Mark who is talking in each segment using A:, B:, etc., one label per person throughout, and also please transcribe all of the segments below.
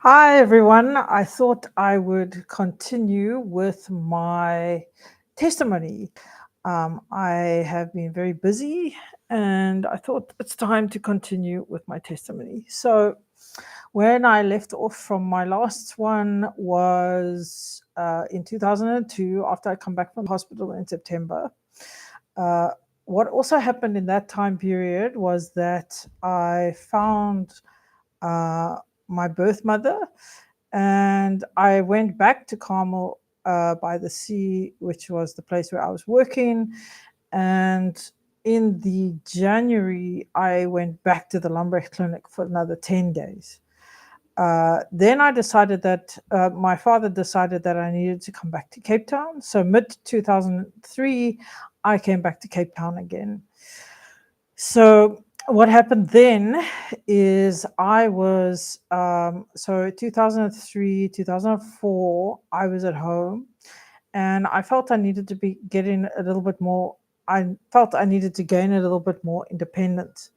A: Hi, everyone. I thought I would continue with my testimony. I have been very busy and I thought it's time to continue with my testimony. So, when I left off from my last one was in 2002 after I come back from the hospital in September. Uh, what also happened in that time period was that I found uh, my birth mother, and I went back to Carmel by the sea, which was the place where I was working. And in the January, I went back to the Lambrecht Clinic for another 10 days. Then I decided that my father decided that I needed to come back to Cape Town. So mid 2003, I came back to Cape Town again. So what happened then is I was so 2003, 2004, I was at home and I felt I needed to be getting a little bit more. I felt I needed to gain a little bit more independence.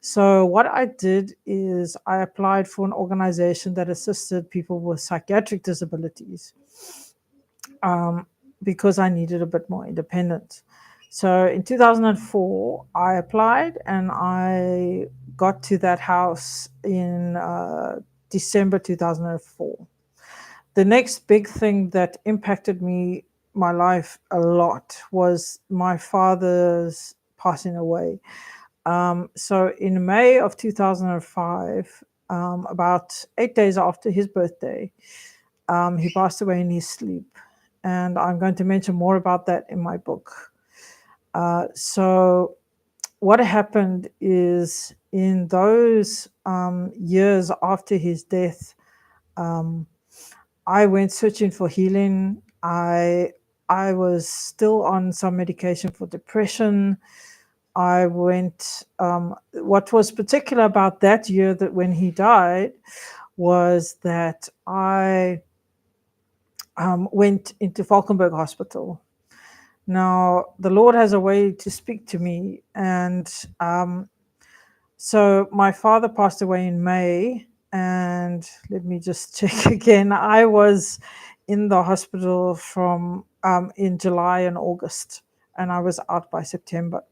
A: So what I did is I applied for an organization that assisted people with psychiatric disabilities, um, because I needed a bit more independence. So in 2004, I applied and I got to that house in December 2004. The next big thing that impacted my life a lot, was my father's passing away. So in May of 2005, about 8 days after his birthday, he passed away in his sleep. And I'm going to mention more about that in my book. So what happened is, in those years after his death, I went searching for healing. I was still on some medication for depression. I went. What was particular about that year, that when he died, was that I went into Valkenberg Hospital. Now, the Lord has a way to speak to me. And so my father passed away in May. And let me just check again. I was in the hospital from in July and August, and I was out by September.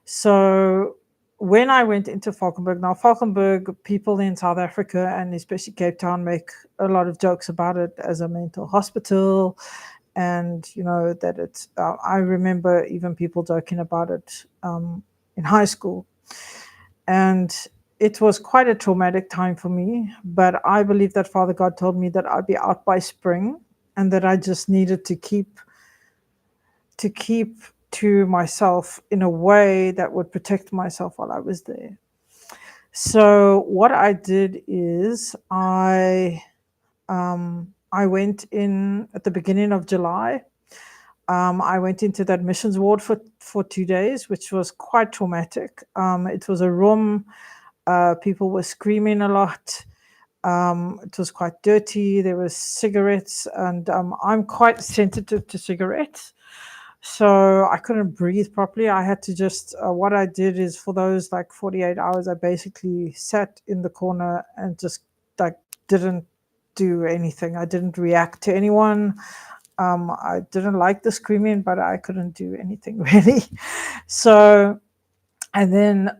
A: So when I went into Valkenberg, now Valkenberg, people in South Africa and especially Cape Town make a lot of jokes about it as a mental hospital. And that it's I remember even people joking about it in high school. And it was quite a traumatic time for me, but I believe that Father God told me that I'd be out by spring, and that I just needed to keep to myself in a way that would protect myself while I was there. So what I did is I went in at the beginning of July. I went into that admissions ward for 2 days, which was quite traumatic. It was a room, people were screaming a lot. It was quite dirty. There were cigarettes, and I'm quite sensitive to cigarettes. So I couldn't breathe properly. I had to just, what I did is, for those like 48 hours, I basically sat in the corner and just like didn't do anything. I didn't react to anyone. I didn't like the screaming, but I couldn't do anything really. So, and then,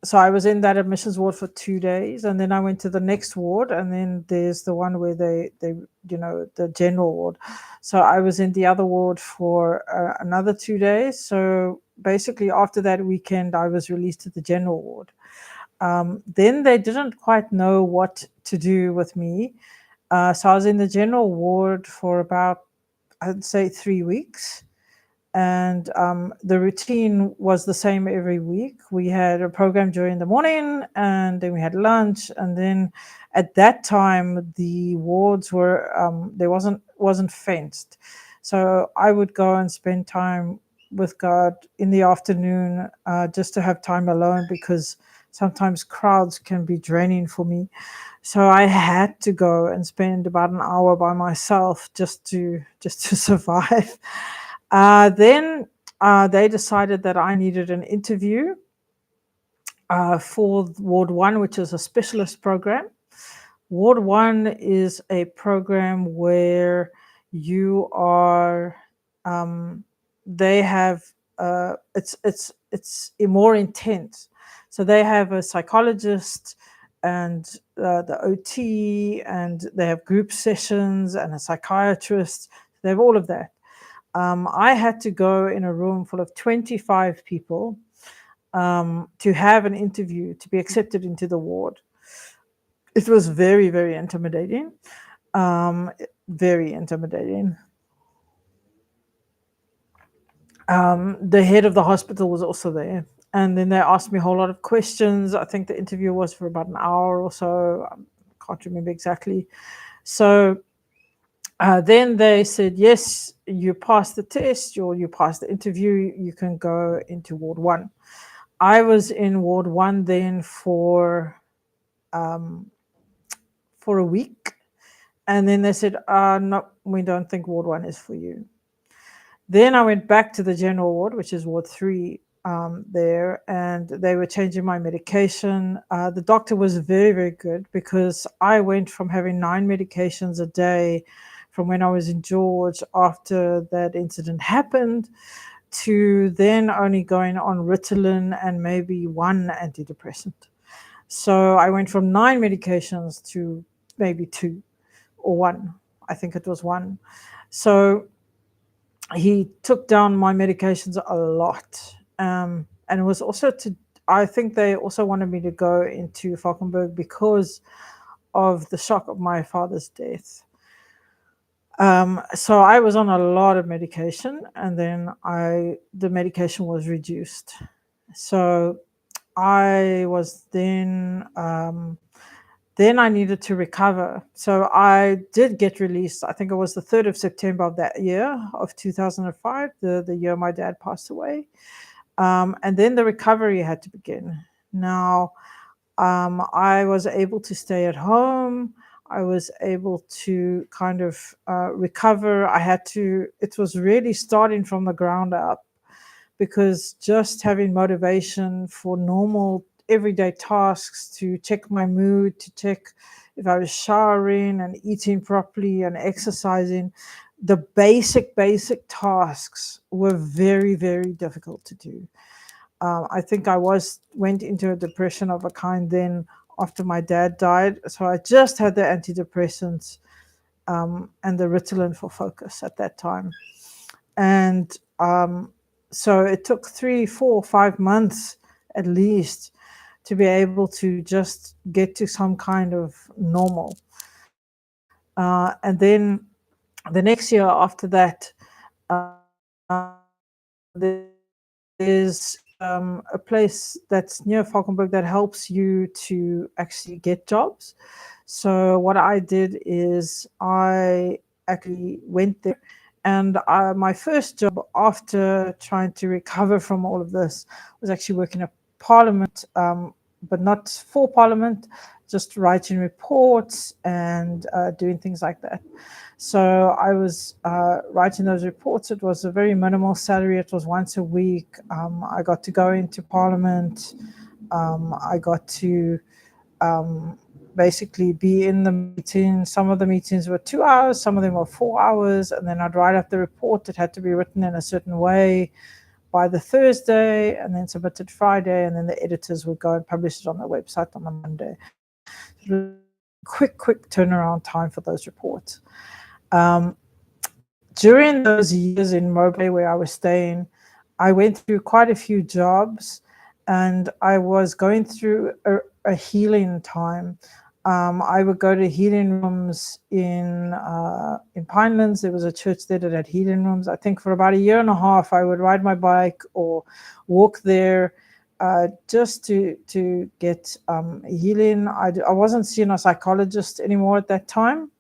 A: so I was in that admissions ward for 2 days, and then I went to the next ward, and then there's the one where they the general ward. So I was in the other ward for another 2 days. So basically, after that weekend, I was released to the general ward. Then they didn't quite know what to do with me. So I was in the general ward for about, I'd say, 3 weeks. And the routine was the same every week. We had a program during the morning, and then we had lunch, and then at that time the wards were there wasn't fenced, so I would go and spend time with God in the afternoon, just to have time alone, because sometimes crowds can be draining for me. So I had to go and spend about an hour by myself just to survive. Then they decided that I needed an interview for Ward 1, which is a specialist program. Ward 1 is a program where you are, they have, it's more intense. So they have a psychologist and the OT, and they have group sessions and a psychiatrist. They have all of that. I had to go in a room full of 25 people to have an interview to be accepted into the ward. It was very, very intimidating. Very intimidating. The head of the hospital was also there. And then they asked me a whole lot of questions. I think the interview was for about an hour or so. I can't remember exactly. So then they said, yes, you passed the test, or you passed the interview, you can go into Ward 1. I was in Ward 1 then for a week. And then they said, no, we don't think Ward 1 is for you. Then I went back to the general ward, which is Ward 3 there, and they were changing my medication. The doctor was very, very good, because I went from having 9 medications a day from when I was in George after that incident happened, to then only going on Ritalin and maybe 1 antidepressant. So I went from 9 medications to maybe 2 or 1. I think it was 1. So he took down my medications a lot. And it was also I think they also wanted me to go into Valkenberg because of the shock of my father's death. So I was on a lot of medication, and then the medication was reduced. So I was then I needed to recover. So I did get released. I think it was the 3rd of September of that year of 2005, the year my dad passed away. And then the recovery had to begin. Now, I was able to stay at home. I was able to kind of recover. It was really starting from the ground up, because just having motivation for normal everyday tasks, to check my mood, to check if I was showering and eating properly and exercising, the basic tasks were very, very difficult to do. I think I went into a depression of a kind then after my dad died. So I just had the antidepressants and the Ritalin for focus at that time. And so it took 3, 4, 5 months at least to be able to just get to some kind of normal. And then the next year after that, there's a place that's near Valkenberg that helps you to actually get jobs. So what I did is I actually went there, and my first job after trying to recover from all of this was actually working at Parliament, but not for Parliament, just writing reports and doing things like that. So I was writing those reports. It was a very minimal salary. It was once a week. I got to go into Parliament. I got to basically be in the meeting. Some of the meetings were 2 hours, some of them were 4 hours, and then I'd write up the report. It had to be written in a certain way by the Thursday, and then submitted Friday, and then the editors would go and publish it on their website on the Monday. Quick turnaround time for those reports. During those years in Mowbray where I was staying, I went through quite a few jobs, and I was going through a healing time. I would go to healing rooms in Pinelands. There was a church there that had healing rooms. I think for about a year and a half, I would ride my bike or walk there just to get healing. I wasn't seeing a psychologist anymore at that time.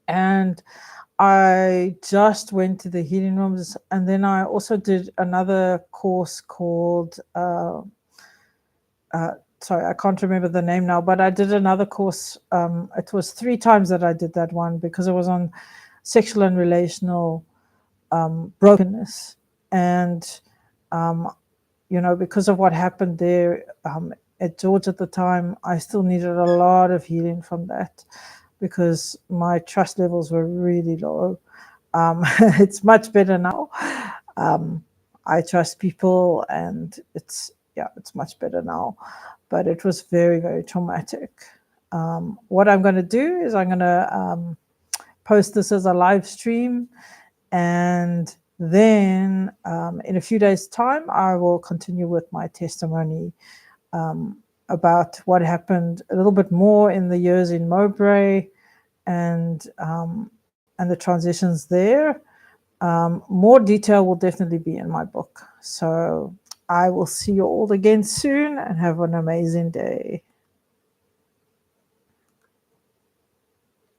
A: And I just went to the healing rooms, and then I also did another course called, sorry, I can't remember the name now, but I did another course. It was 3 times that I did that one, because it was on sexual and relational brokenness. And, because of what happened there, at George at the time, I still needed a lot of healing from that because my trust levels were really low. It's much better now. Um, I trust people, and it's much better now. But it was very, very traumatic. What I'm going to do is I'm going to post this as a live stream, and then in a few days' time, I will continue with my testimony about what happened a little bit more in the years in Mowbray and the transitions there. More detail will definitely be in my book. So I will see you all again soon, and have an amazing day.